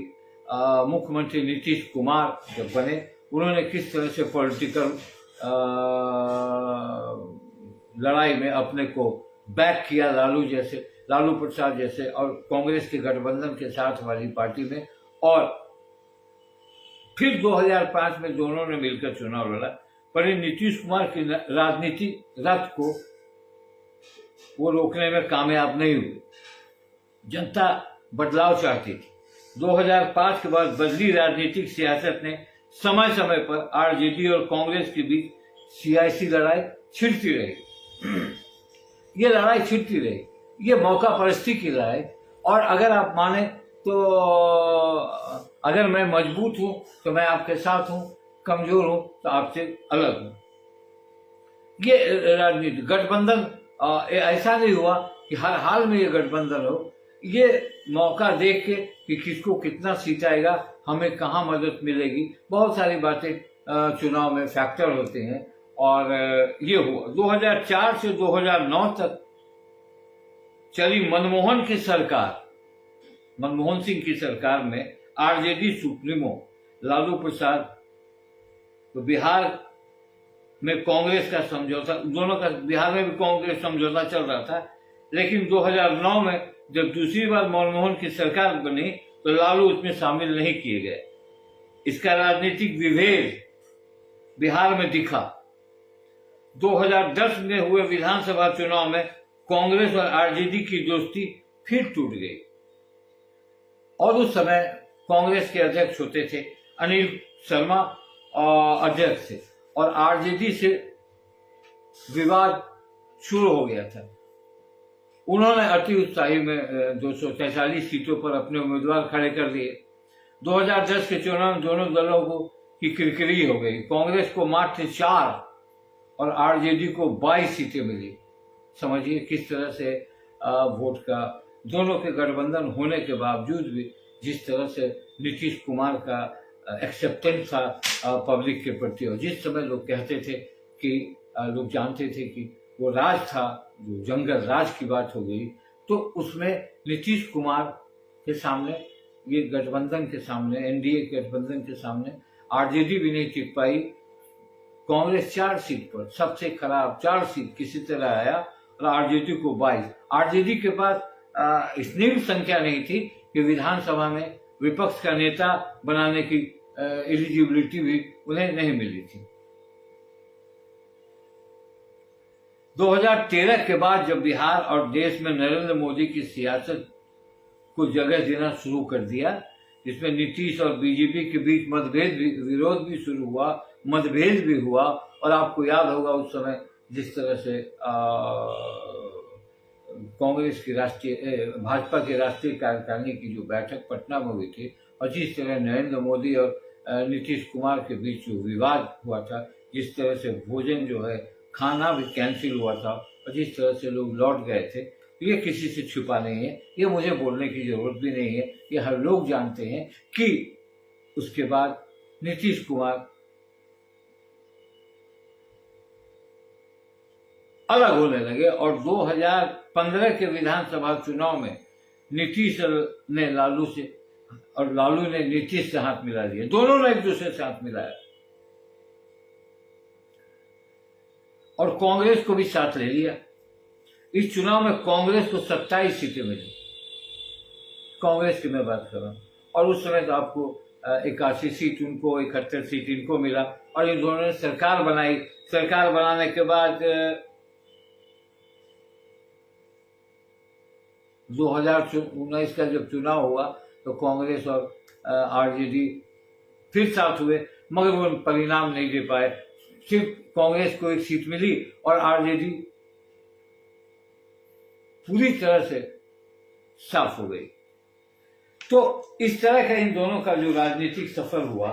मुख्यमंत्री नीतीश कुमार जब बने, उन्होंने किस तरह से पॉलिटिकल लड़ाई में अपने को बैक किया लालू प्रसाद जैसे और कांग्रेस के गठबंधन के साथ वाली पार्टी में। और फिर 2005 में दोनों ने मिलकर चुनाव लड़ा, पर नीतीश कुमार की राजनीति रथ को वो रोकने में कामयाब नहीं हुए। जनता बदलाव चाहती थी। 2005 के बाद बदली राजनीतिक सियासत ने समय समय पर आरजेडी और कांग्रेस के बीच सियासी लड़ाई छिड़ती रही। ये लड़ाई छिड़ती रही, ये मौका परस्ती की लड़ाई। और अगर आप माने तो अगर मैं मजबूत हूं तो मैं आपके साथ हूं, कमजोर हूं तो आपसे अलग हूं। ये राजनीति गठबंधन ऐसा नहीं हुआ कि हर हाल में ये गठबंधन हो। ये मौका देख के कि किसको कितना सीट आएगा, हमें कहाँ मदद मिलेगी, बहुत सारी बातें चुनाव में फैक्टर होते हैं। और ये हुआ 2004 से 2009 तक चली मनमोहन सिंह की सरकार में आरजेडी सुप्रीमो लालू प्रसाद तो बिहार में कांग्रेस का समझौता, दोनों का बिहार में भी कांग्रेस समझौता चल रहा था। लेकिन 2009 में जब दूसरी बार मनमोहन की सरकार बनी तो लालू उसमें शामिल नहीं किए गए। इसका राजनीतिक विभेद बिहार में दिखा। 2010 में हुए विधानसभा चुनाव में कांग्रेस और आरजेडी की दोस्ती फिर टूट गई। और उस समय कांग्रेस के अध्यक्ष होते थे अनिल शर्मा, अध्यक्ष थे, और आरजेडी से विवाद शुरू हो गया था। उन्होंने अति उत्साही में 243 सीटों पर अपने उम्मीदवार खड़े कर दिए। 2010 के चुनाव में दोनों दलों की किरकिरी हो गई। कांग्रेस को मात्र 4 और आरजेडी को 22 सीटें मिली। समझिए किस तरह से वोट का दोनों के गठबंधन होने के बावजूद भी जिस तरह से नीतीश कुमार का एक्सेप्टेंस था पब्लिक के प्रति। और जिस समय लोग कहते थे कि लोग जानते थे कि वो राज था, जो जंगल राज की बात हो गई, तो उसमें नीतीश कुमार के सामने, ये गठबंधन के सामने, एनडीए गठबंधन के सामने आरजेडी भी नहीं टिक पाई। कांग्रेस 4 सीट पर, सबसे खराब 4 सीट किसी तरह आया, और आरजेडी को 22। आरजेडी के पास इतनी भी संख्या नहीं थी कि विधानसभा में विपक्ष का नेता बनाने की एलिजिबिलिटी भी उन्हें नहीं मिली थी। 2013 के बाद जब बिहार और देश में नरेंद्र मोदी की सियासत को जगह देना शुरू कर दिया, जिसमें नीतीश और बीजेपी के बीच विरोध भी शुरू हुआ, मतभेद भी हुआ। और आपको याद होगा उस समय जिस तरह से कांग्रेस की भाजपा के राष्ट्रीय कार्यकारिणी की जो बैठक पटना में हुई थी, और जिस तरह नरेंद्र मोदी और नीतीश कुमार के बीच जो विवाद हुआ था, जिस तरह से भोजन जो है खाना भी कैंसिल हुआ था, और जिस तरह से लोग लौट गए थे, ये किसी से छुपा नहीं है, ये मुझे बोलने की जरूरत भी नहीं है, ये हर लोग जानते हैं कि उसके बाद नीतीश कुमार अलग होने लगे। और 2015 के विधानसभा चुनाव में नीतीश ने लालू से और लालू ने नीतीश से हाथ मिला दिया, दोनों ने एक दूसरे से हाथ मिलाया, और कांग्रेस को भी साथ ले लिया। इस चुनाव में कांग्रेस को 27 सीटें मिली, कांग्रेस की मैं बात कर रहा हूं। और उस समय तो आपको 81 सीट उनको, 71 सीट इनको मिला, और इन दोनों ने सरकार बनाई। सरकार बनाने के बाद 2019 का जब चुनाव हुआ तो कांग्रेस और आरजेडी फिर साथ हुए, मगर वो परिणाम नहीं दे पाए। सिर्फ कांग्रेस को 1 सीट मिली और आरजेडी पूरी तरह से साफ हो गई। तो इस तरह का इन दोनों का जो राजनीतिक सफर हुआ,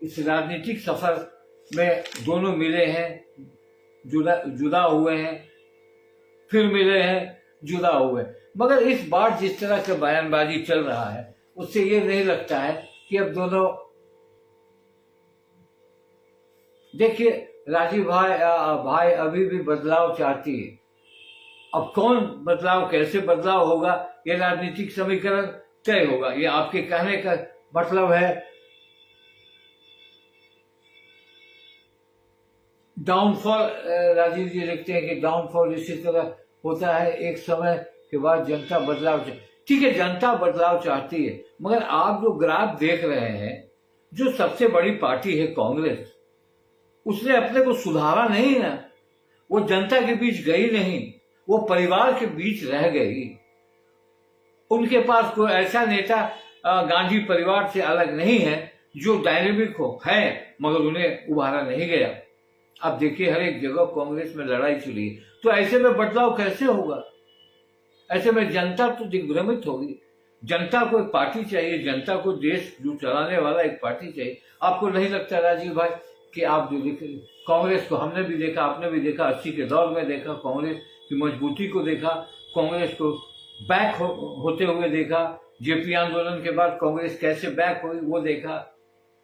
इस राजनीतिक सफर में दोनों मिले हैं, जुदा हुए हैं, फिर मिले हैं, जुदा हुए। मगर इस बार जिस तरह का बयानबाजी चल रहा है उससे ये नहीं लगता है कि अब दोनों, देखिए राजीव भाई अभी भी बदलाव चाहती है। अब कौन बदलाव, कैसे बदलाव होगा, ये राजनीतिक समीकरण तय होगा। ये आपके कहने का मतलब है डाउनफॉल। राजीव जी लिखते हैं कि डाउनफॉल इसी तरह होता है, एक समय के बाद जनता बदलाव ठीक है, जनता बदलाव चाहती है, मगर आप जो ग्राफ देख रहे हैं, जो सबसे बड़ी पार्टी है कांग्रेस, उसने अपने को सुधारा नहीं ना। वो जनता के बीच गई नहीं, वो परिवार के बीच रह गई। उनके पास कोई ऐसा नेता गांधी परिवार से अलग नहीं है जो डायनेमिक हो, है मगर उन्हें उभारा नहीं गया। अब देखिए हर एक जगह कांग्रेस में लड़ाई चली, तो ऐसे में बदलाव कैसे होगा? ऐसे में जनता तो दिग्भ्रमित होगी। जनता को एक पार्टी चाहिए, जनता को देश जो चलाने वाला एक पार्टी चाहिए। आपको नहीं लगता राजीव भाई कि आप जो देख कांग्रेस को, हमने भी देखा, आपने भी देखा, 80 के दौर में देखा, कांग्रेस की मजबूती को देखा, कांग्रेस को बैक होते हुए देखा, जेपी आंदोलन के बाद कांग्रेस कैसे बैक हुई वो देखा।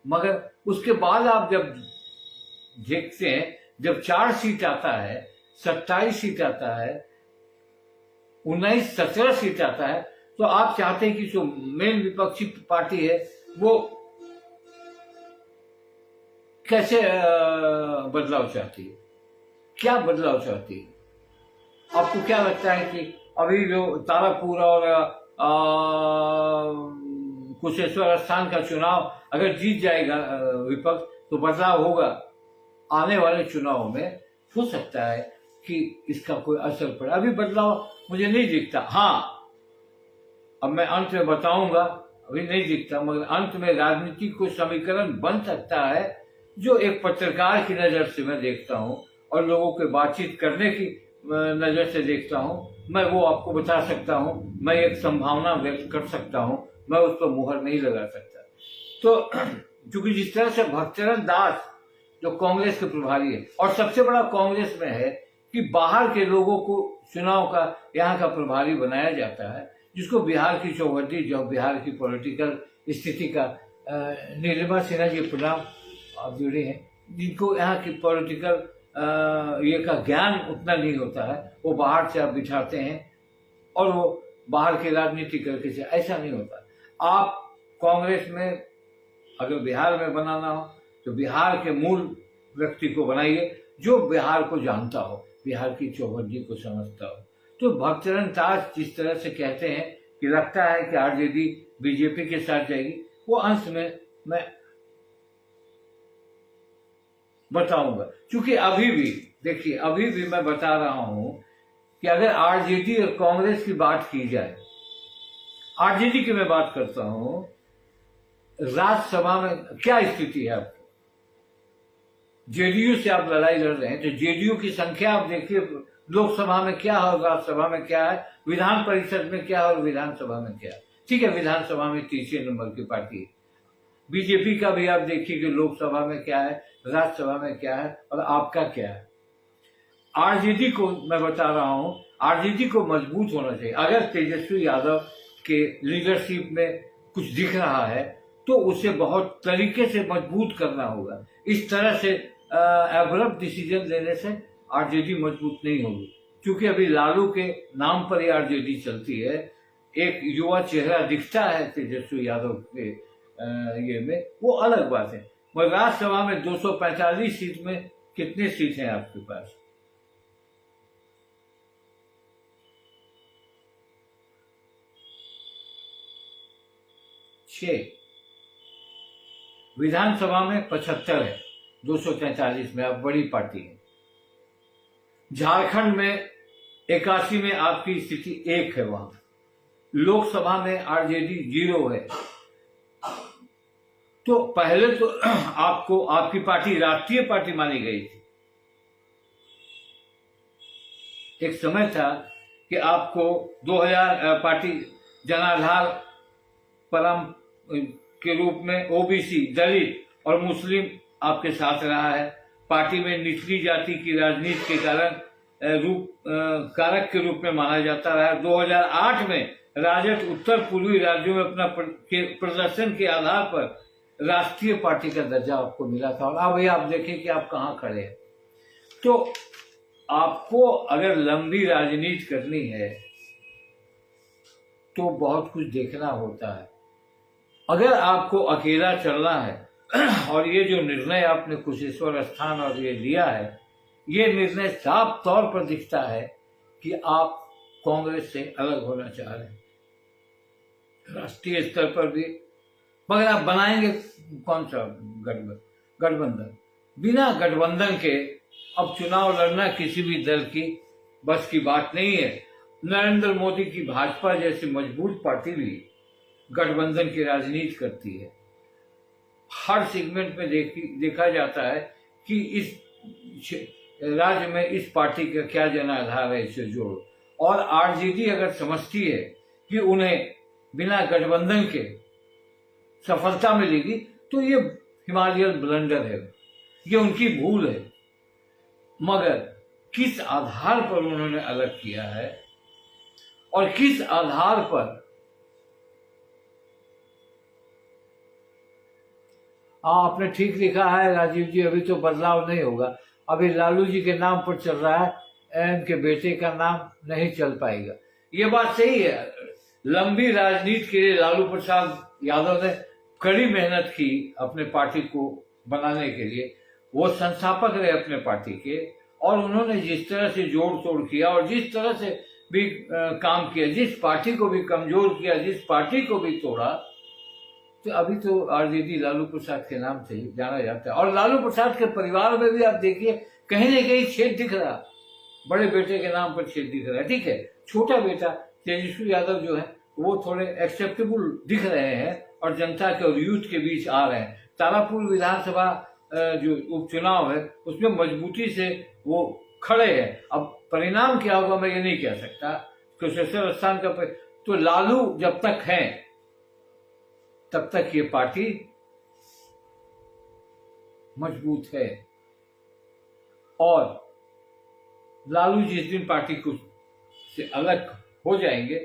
मगर उसके बाद आप जब देखते हैं, जब 4 सीट आता है, 27 सीट आता है, 19-17 सीट आता है, तो आप चाहते हैं कि जो मेन विपक्षी पार्टी है वो कैसे बदलाव चाहती है, क्या बदलाव चाहती है? आपको क्या लगता है कि अभी जो तारापुर और कुशेश्वर स्थान का चुनाव अगर जीत जाएगा विपक्ष, तो बदलाव होगा? आने वाले चुनाव में हो सकता है कि इसका कोई असर पड़े। अभी बदलाव मुझे नहीं दिखता। हाँ, अब मैं अंत में बताऊंगा, अभी नहीं दिखता, मगर अंत में राजनीति को समीकरण बन सकता है जो एक पत्रकार की नजर से मैं देखता हूं और लोगों के बातचीत करने की नजर से देखता हूं। मैं वो आपको बता सकता हूं, मैं एक संभावना व्यक्त कर सकता हूं, मैं उस पर मुहर नहीं लगा सकता। तो क्योंकि जिस तरह से भक्तचरण दास जो कांग्रेस के प्रभारी है, और सबसे बड़ा कांग्रेस में है कि बाहर के लोगों को चुनाव का यहाँ का प्रभारी बनाया जाता है, जिसको बिहार की चौहद्दी, जो बिहार की पॉलिटिकल स्थिति का नीलिमा सिन्हा जी प्रणाम आप जुड़े हैं, जिनको यहाँ की पॉलिटिकल ये का ज्ञान उतना नहीं होता है, वो बाहर से आप बिठाते हैं और वो बाहर की राजनीति करके से, ऐसा नहीं होता। आप कांग्रेस में अगर बिहार में बनाना हो तो बिहार के मूल व्यक्ति को बनाइए जो बिहार को जानता हो, बिहार की चौहद्दी को समझता हो। तो भक्तचरण दास जिस तरह से कहते हैं कि लगता है कि आरजेडी बीजेपी के साथ जाएगी, वो अंश में मैं बताऊंगा। क्योंकि अभी भी देखिए, अभी भी मैं बता रहा हूं कि अगर आरजेडी और कांग्रेस की बात की जाए, आरजेडी की मैं बात करता हूं, राज्यसभा में क्या स्थिति है आपकी? जेडीयू से आप लड़ाई लड़ रहे हैं, तो जेडीयू की संख्या आप देखिए, लोकसभा में क्या है, राज्यसभा में क्या है, विधान परिषद में क्या है और विधानसभा में क्या है। ठीक है, विधानसभा में तीसरे नंबर की पार्टी है। बीजेपी का भी आप देखिए कि लोकसभा में क्या है, राज्यसभा में क्या है और आपका क्या है। आरजेडी को मैं बता रहा हूं, आरजेडी को मजबूत होना चाहिए। अगर तेजस्वी यादव के लीडरशिप में कुछ दिख रहा है तो उसे बहुत तरीके से मजबूत करना होगा। इस तरह से एब्रप्ट डिसीजन लेने से आरजेडी मजबूत नहीं होगी, क्योंकि अभी लालू के नाम पर ही आरजेडी चलती है। एक युवा चेहरा दिखता है तेजस्वी यादव के ये में, वो अलग बात है। मगर राज्यसभा में 245 सीट में कितने सीट हैं आपके पास? छह। विधानसभा में 75 है, 243 में आप बड़ी पार्टी है। झारखंड में 81 में आपकी स्थिति 1 है, वहां लोकसभा में आरजेडी 0 है। तो पहले तो आपको आपकी पार्टी राष्ट्रीय पार्टी मानी गई थी। एक समय था कि आपको 2000 पार्टी जनाधार परम के रूप में ओबीसी, दलित और मुस्लिम आपके साथ रहा है। पार्टी में निचली जाति की राजनीति के कारण कारक के रूप में माना जाता रहा। 2008 में राजद उत्तर पूर्वी राज्यों में अपना प्रदर्शन के आधार पर राष्ट्रीय पार्टी का दर्जा आपको मिला था। और अब आप देखें कि आप कहाँ खड़े हैं। तो आपको अगर लंबी राजनीति करनी है तो बहुत कुछ देखना होता है। अगर आपको अकेला चलना है और ये जो निर्णय आपने कुशेश्वर स्थान और ये लिया है, ये निर्णय साफ तौर पर दिखता है कि आप कांग्रेस से अलग होना चाह रहे हैं राष्ट्रीय स्तर पर भी। मगर आप बनाएंगे कौन सा गठबंधन? बिना गठबंधन के अब चुनाव लड़ना किसी भी दल की बस की बात नहीं है। नरेंद्र मोदी की भाजपा जैसी मजबूत पार्टी भी गठबंधन की राजनीति करती है। हर सेगमेंट में देखा जाता है कि इस राज्य में इस पार्टी का क्या जनाधार है, इसे जोड़ो। और आरजेडी अगर समझती है कि उन्हें बिना गठबंधन के सफलता मिलेगी तो ये हिमालयन ब्लंडर है, ये उनकी भूल है। मगर किस आधार पर उन्होंने अलग किया है और किस आधार पर आपने ठीक लिखा है राजीव जी, अभी तो बदलाव नहीं होगा। अभी लालू जी के नाम पर चल रहा है, इनके बेटे का नाम नहीं चल पाएगा। ये बात सही है। लंबी राजनीति के लिए लालू प्रसाद यादव ने कड़ी मेहनत की अपने पार्टी को बनाने के लिए। वो संस्थापक रहे अपने पार्टी के और उन्होंने जिस तरह से जोड़ तोड़ किया और जिस तरह से भी काम किया, जिस पार्टी को भी कमजोर किया, जिस पार्टी को भी तोड़ा, तो अभी तो आरजेडी लालू प्रसाद के नाम से जाना जाता है। और लालू प्रसाद के परिवार में भी आप देखिए कहीं न कहीं छेद दिख रहा। बड़े बेटे के नाम पर छेद दिख रहा है, ठीक है। छोटा बेटा तेजस्वी यादव जो है वो थोड़े एक्सेप्टेबल दिख रहे हैं और जनता के और यूथ के बीच आ रहे हैं। तारापुर विधानसभा जो उपचुनाव है उसमें मजबूती से वो खड़े हैं। अब परिणाम क्या होगा मैं ये नहीं कह सकता। कुशेश्वर स्थान का तो लालू जब तक हैं तब तक ये पार्टी मजबूत है। और लालू जिस दिन पार्टी को से अलग हो जाएंगे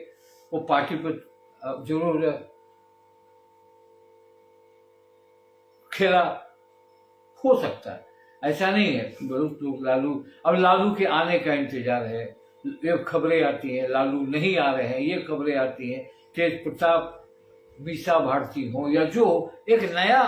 वो पार्टी पर जरूर खेला हो सकता है, ऐसा नहीं है। बहुत लोग लालू के आने का इंतजार है। ये खबरें आती हैं लालू नहीं आ रहे हैं, ये खबरें आती हैं तेज प्रताप मीसा भारती हो या जो एक नया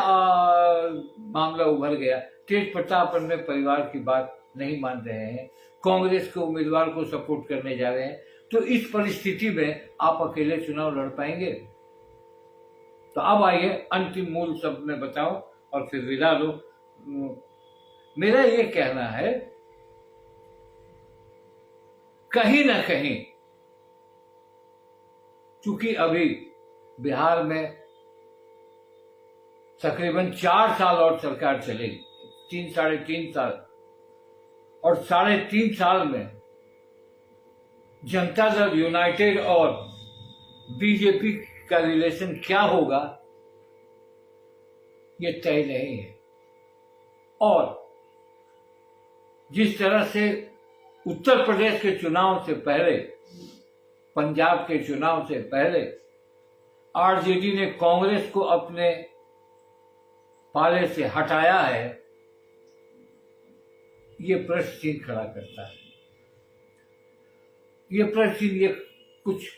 मामला उभर गया। तेज प्रताप अपने परिवार की बात नहीं मान रहे हैं, कांग्रेस के उम्मीदवार को सपोर्ट करने जा रहे हैं। तो इस परिस्थिति में आप अकेले चुनाव लड़ पाएंगे? तो अब आइए अंतिम मूल शब्द में बताओ और फिर विदा लो। मेरा ये कहना है कहीं ना कहीं, चूंकि अभी बिहार में तकरीबन 4 साल और सरकार चलेगी, 3 साढ़े 3 साल, और 3.5 साल में जनता दल यूनाइटेड और बीजेपी का रिलेशन क्या होगा ये तय नहीं है। और जिस तरह से उत्तर प्रदेश के चुनाव से पहले, पंजाब के चुनाव से पहले आरजेडी ने कांग्रेस को अपने पाले से हटाया है, ये प्रश्न चिन्ह खड़ा करता है। ये प्रश्न चिन्ह, ये कुछ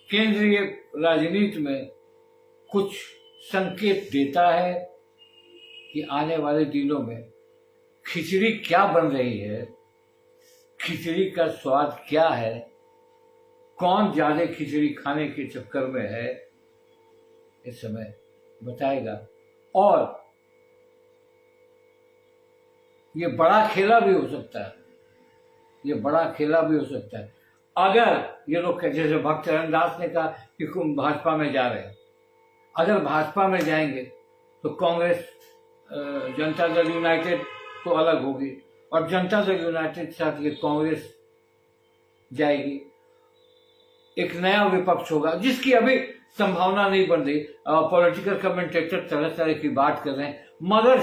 केंद्रीय राजनीति में कुछ संकेत देता है कि आने वाले दिनों में खिचड़ी क्या बन रही है, खिचड़ी का स्वाद क्या है, कौन ज्यादा खिचड़ी खाने के चक्कर में है, इस समय बताएगा। और ये बड़ा खेला भी हो सकता है, ये बड़ा खेला भी हो सकता है। अगर ये लोग जैसे भक्तचरण दास ने कहा कि भाजपा में जा रहे हैं, अगर भाजपा में जाएंगे तो कांग्रेस जनता दल यूनाइटेड तो अलग होगी और जनता दल यूनाइटेड के साथ ये कांग्रेस जाएगी। एक नया विपक्ष होगा जिसकी अभी संभावना नहीं बन रही। पॉलिटिकल कमेंटेटर तरह तरह की बात कर रहे हैं, मगर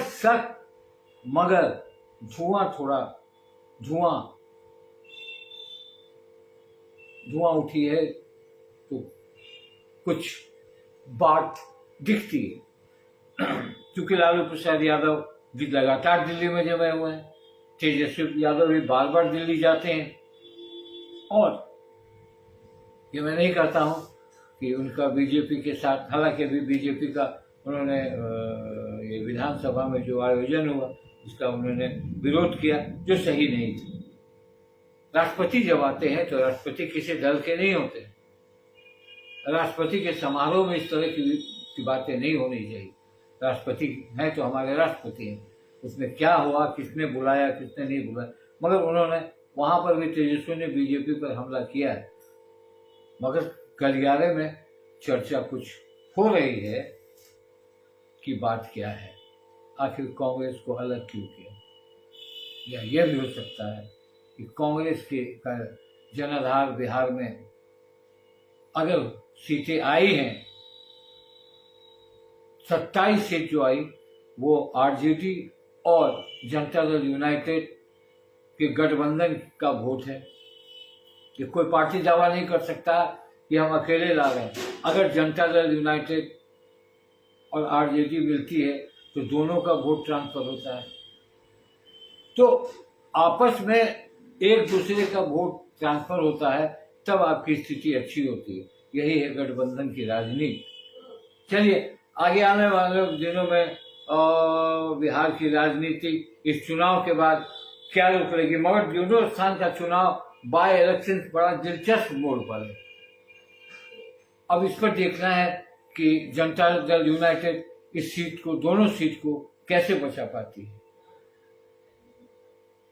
धुआं धुआं उठी है तो कुछ बात दिखती है। क्योंकि लालू प्रसाद यादव भी लगातार दिल्ली में जमे हुए हैं, तेजस्वी यादव भी बार बार दिल्ली जाते हैं, और ये मैं नहीं कहता हूँ कि उनका बीजेपी के साथ, हालांकि अभी बीजेपी का उन्होंने ये विधानसभा में जो आयोजन हुआ उसका उन्होंने विरोध किया, जो सही नहीं था। राष्ट्रपति जब आते हैं तो राष्ट्रपति किसी दल के नहीं होते। राष्ट्रपति के समारोह में इस तरह की बातें नहीं होनी चाहिए। राष्ट्रपति हैं तो हमारे राष्ट्रपति हैं, उसमें क्या हुआ, किसने बुलाया किसने नहीं बुलाया, मगर उन्होंने वहां पर भी तेजस्वी ने बीजेपी पर हमला किया है। मगर गलियारे में चर्चा कुछ हो रही है कि बात क्या है, आखिर कांग्रेस को अलग क्यों किया, या यह भी हो सकता है कि कांग्रेस के जनाधार बिहार में अगर सीटें आई हैं, 27 सीट जो आई वो आरजेडी और जनता दल यूनाइटेड के गठबंधन का वोट है। ये कोई पार्टी दावा नहीं कर सकता कि हम अकेले ला रहे हैं। अगर जनता दल यूनाइटेड और आरजेडी मिलती है तो दोनों का वोट ट्रांसफर होता है, तो आपस में एक दूसरे का वोट ट्रांसफर होता है, तब आपकी स्थिति अच्छी होती है। यही है गठबंधन की राजनीति। चलिए आगे आने वाले दिनों में बिहार की राजनीति इस चुनाव के बाद क्या रुख लेगी, मगर दोनों स्थान का चुनाव बाय इलेक्शन बड़ा दिलचस्प मोड़ पर है। अब इस पर देखना है कि जनता दल यूनाइटेड इस सीट को, दोनों सीट को कैसे बचा पाती है।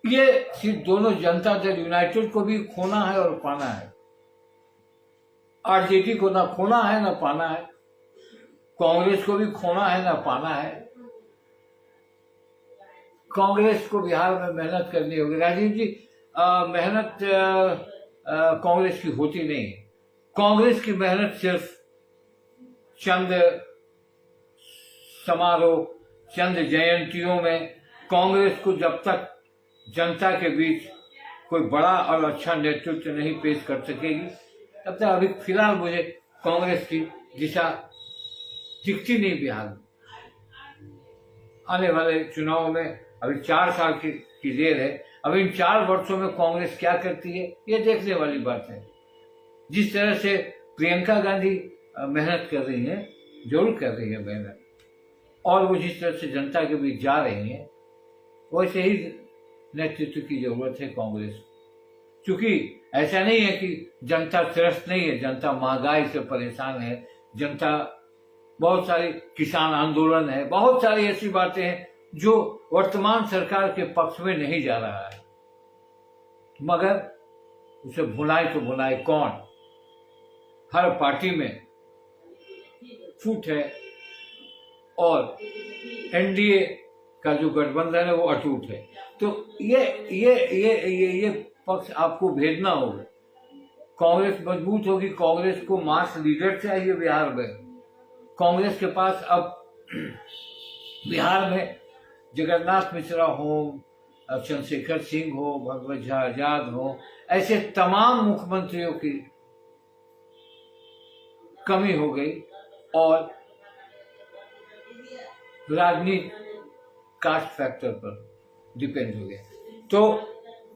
ये सीट दोनों जनता दल यूनाइटेड को भी खोना है और पाना है। आरजेडी को ना खोना है ना पाना है, कांग्रेस को भी खोना है ना पाना है। कांग्रेस को बिहार में मेहनत करनी होगी। राजीव जी, मेहनत कांग्रेस की होती नहीं है। कांग्रेस की मेहनत सिर्फ चंद समारोह, चंद जयंतियों में कांग्रेस को जब तक जनता के बीच कोई बड़ा और अच्छा नेतृत्व नहीं पेश कर सकेगी, तब तक अभी फिलहाल मुझे कांग्रेस की दिशा दिखती नहीं बिहार में। आने वाले चुनाव में अभी 4 साल की देर है। अब इन 4 वर्षों में कांग्रेस क्या करती है, ये देखने वाली बात है। जिस तरह से प्रियंका गांधी मेहनत कर रही हैं, जरूर कर रही है मेहनत, और वो जिस तरह से जनता के बीच जा रही हैं, वैसे ही नेतृत्व की जरूरत है कांग्रेस को। क्योंकि ऐसा नहीं है कि जनता त्रस्त नहीं है, जनता महंगाई से परेशान है, जनता, बहुत सारी किसान आंदोलन है, बहुत सारी ऐसी बातें हैं जो वर्तमान सरकार के पक्ष में नहीं जा रहा है, मगर उसे भुनाए तो भुनाए कौन। हर पार्टी में फूट है और एनडीए का जो गठबंधन है वो अटूट है। तो ये पक्ष आपको भेजना होगा। कांग्रेस मजबूत होगी, कांग्रेस को मास लीडर चाहिए बिहार में। कांग्रेस के पास अब बिहार में जगन्नाथ मिश्रा हो, चंद्रशेखर सिंह हो, भगवत झा आजाद हो, ऐसे तमाम मुख्यमंत्रियों की कमी हो गई और राजनीति कास्ट फैक्टर पर डिपेंड हो गया। तो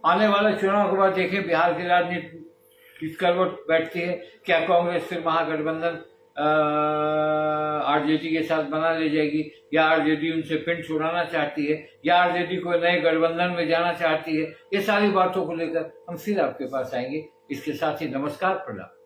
आने वाले चुनाव के बाद देखें बिहार की राजनीति किस करवट बैठती है। क्या कांग्रेस फिर महागठबंधन आरजेडी के साथ बना ले जाएगी, या आरजेडी उनसे पिंड छुड़ाना चाहती है, या आरजेडी को नए गठबंधन में जाना चाहती है। ये सारी बातों को लेकर हम फिर आपके पास आएंगे। इसके साथ ही नमस्कार, प्रणाम।